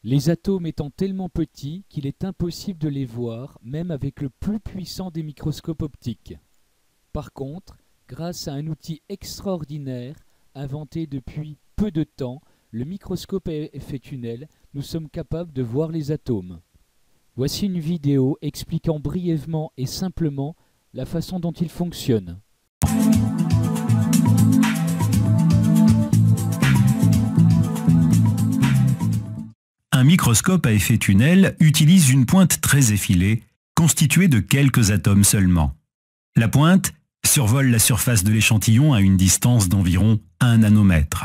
Les atomes étant tellement petits qu'il est impossible de les voir, même avec le plus puissant des microscopes optiques. Par contre, grâce à un outil extraordinaire, inventé depuis peu de temps, le microscope à effet tunnel, nous sommes capables de voir les atomes. Voici une vidéo expliquant brièvement et simplement la façon dont il fonctionne. Un microscope à effet tunnel utilise une pointe très effilée, constituée de quelques atomes seulement. La pointe survole la surface de l'échantillon à une distance d'environ 1 nanomètre.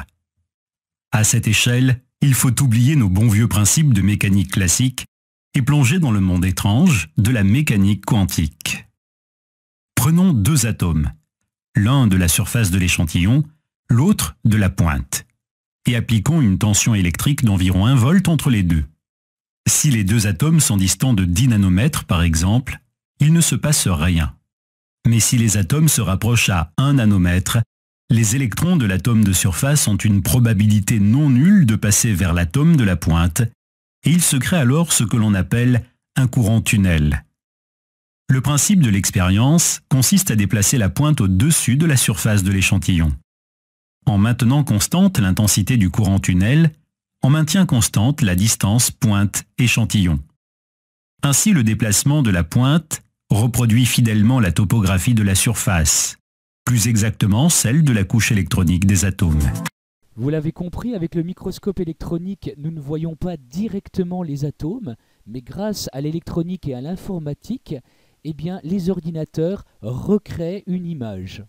À cette échelle, il faut oublier nos bons vieux principes de mécanique classique et plonger dans le monde étrange de la mécanique quantique. Prenons deux atomes, l'un de la surface de l'échantillon, l'autre de la pointe, et appliquons une tension électrique d'environ 1 volt entre les deux. Si les deux atomes sont distants de 10 nanomètres par exemple, il ne se passe rien. Mais si les atomes se rapprochent à 1 nanomètre, les électrons de l'atome de surface ont une probabilité non nulle de passer vers l'atome de la pointe, et il se crée alors ce que l'on appelle un courant tunnel. Le principe de l'expérience consiste à déplacer la pointe au-dessus de la surface de l'échantillon. En maintenant constante l'intensité du courant tunnel, on maintient constante la distance pointe-échantillon. Ainsi, le déplacement de la pointe reproduit fidèlement la topographie de la surface, plus exactement celle de la couche électronique des atomes. Vous l'avez compris, avec le microscope électronique, nous ne voyons pas directement les atomes, mais grâce à l'électronique et à l'informatique, eh bien, les ordinateurs recréent une image.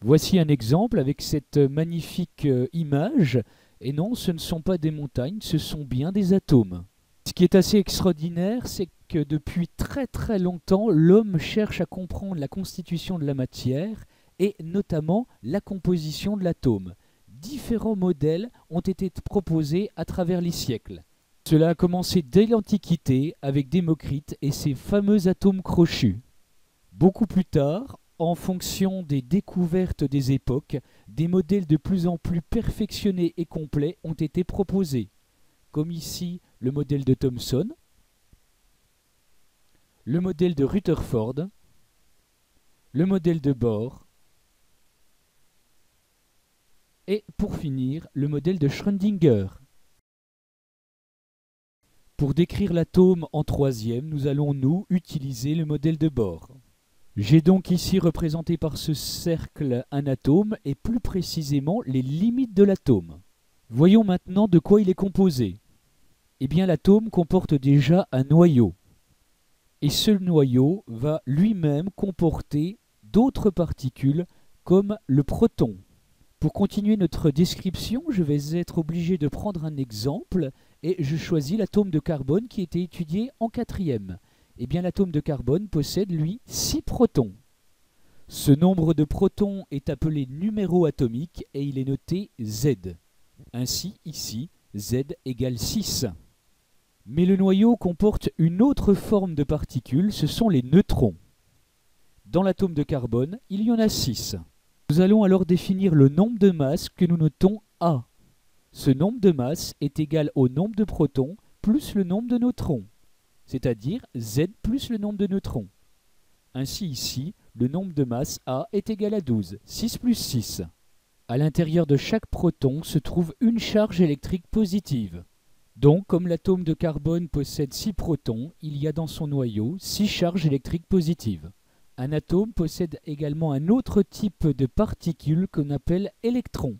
Voici un exemple avec cette magnifique image. Et non, ce ne sont pas des montagnes, ce sont bien des atomes. Ce qui est assez extraordinaire, c'est que depuis très longtemps, l'homme cherche à comprendre la constitution de la matière et notamment la composition de l'atome. Différents modèles ont été proposés à travers les siècles. Cela a commencé dès l'Antiquité avec Démocrite et ses fameux atomes crochus. Beaucoup plus tard, en fonction des découvertes des époques, des modèles de plus en plus perfectionnés et complets ont été proposés, comme ici le modèle de Thomson, le modèle de Rutherford, le modèle de Bohr, et pour finir, le modèle de Schrödinger. Pour décrire l'atome en troisième, nous allons, nous, utiliser le modèle de Bohr. J'ai donc ici représenté par ce cercle un atome et plus précisément les limites de l'atome. Voyons maintenant de quoi il est composé. Eh bien, l'atome comporte déjà un noyau. Et ce noyau va lui-même comporter d'autres particules comme le proton. Pour continuer notre description, je vais être obligé de prendre un exemple et je choisis l'atome de carbone qui a été étudié en 4e. Eh bien, l'atome de carbone possède, lui, 6 protons. Ce nombre de protons est appelé numéro atomique et il est noté Z. Ainsi, ici, Z égale 6. Mais le noyau comporte une autre forme de particules, ce sont les neutrons. Dans l'atome de carbone, il y en a 6. Nous allons alors définir le nombre de masses que nous notons A. Ce nombre de masses est égal au nombre de protons plus le nombre de neutrons, c'est-à-dire Z plus le nombre de neutrons. Ainsi ici, le nombre de masses A est égal à 12, 6 plus 6. À l'intérieur de chaque proton se trouve une charge électrique positive. Donc, comme l'atome de carbone possède 6 protons, il y a dans son noyau 6 charges électriques positives. Un atome possède également un autre type de particules qu'on appelle électrons.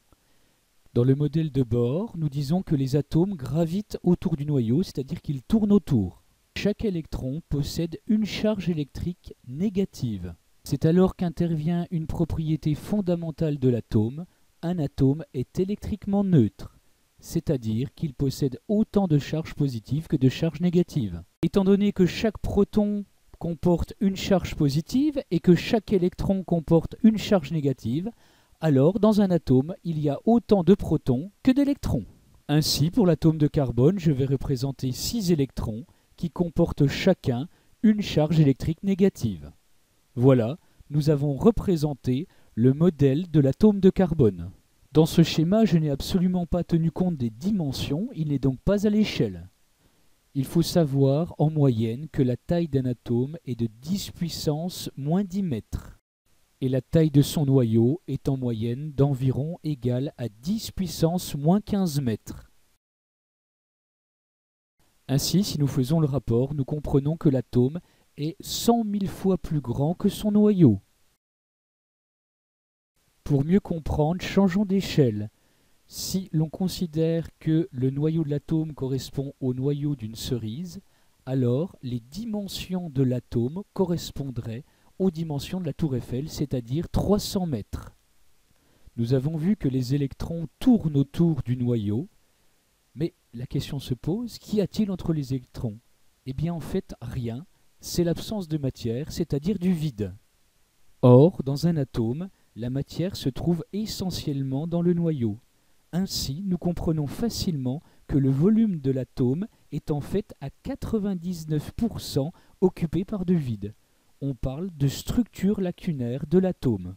Dans le modèle de Bohr, nous disons que les atomes gravitent autour du noyau, c'est-à-dire qu'ils tournent autour. Chaque électron possède une charge électrique négative. C'est alors qu'intervient une propriété fondamentale de l'atome. Un atome est électriquement neutre, c'est-à-dire qu'il possède autant de charges positives que de charges négatives. Étant donné que chaque proton comporte une charge positive et que chaque électron comporte une charge négative, alors dans un atome, il y a autant de protons que d'électrons. Ainsi, pour l'atome de carbone, je vais représenter 6 électrons qui comportent chacun une charge électrique négative. Voilà, nous avons représenté le modèle de l'atome de carbone. Dans ce schéma, je n'ai absolument pas tenu compte des dimensions, il n'est donc pas à l'échelle. Il faut savoir en moyenne que la taille d'un atome est de 10 puissance moins 10 mètres. Et la taille de son noyau est en moyenne d'environ égale à 10 puissance moins 15 mètres. Ainsi, si nous faisons le rapport, nous comprenons que l'atome est 100 000 fois plus grand que son noyau. Pour mieux comprendre, changeons d'échelle. Si l'on considère que le noyau de l'atome correspond au noyau d'une cerise, alors les dimensions de l'atome correspondraient aux dimensions de la tour Eiffel, c'est-à-dire 300 mètres. Nous avons vu que les électrons tournent autour du noyau, mais la question se pose, qu'y a-t-il entre les électrons? Eh bien en fait rien, c'est l'absence de matière, c'est-à-dire du vide. Or, dans un atome, la matière se trouve essentiellement dans le noyau. Ainsi, nous comprenons facilement que le volume de l'atome est en fait à 99% occupé par du vide. On parle de structure lacunaire de l'atome.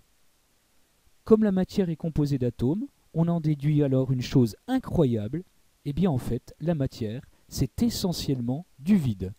Comme la matière est composée d'atomes, on en déduit alors une chose incroyable, eh bien en fait, la matière, c'est essentiellement du vide.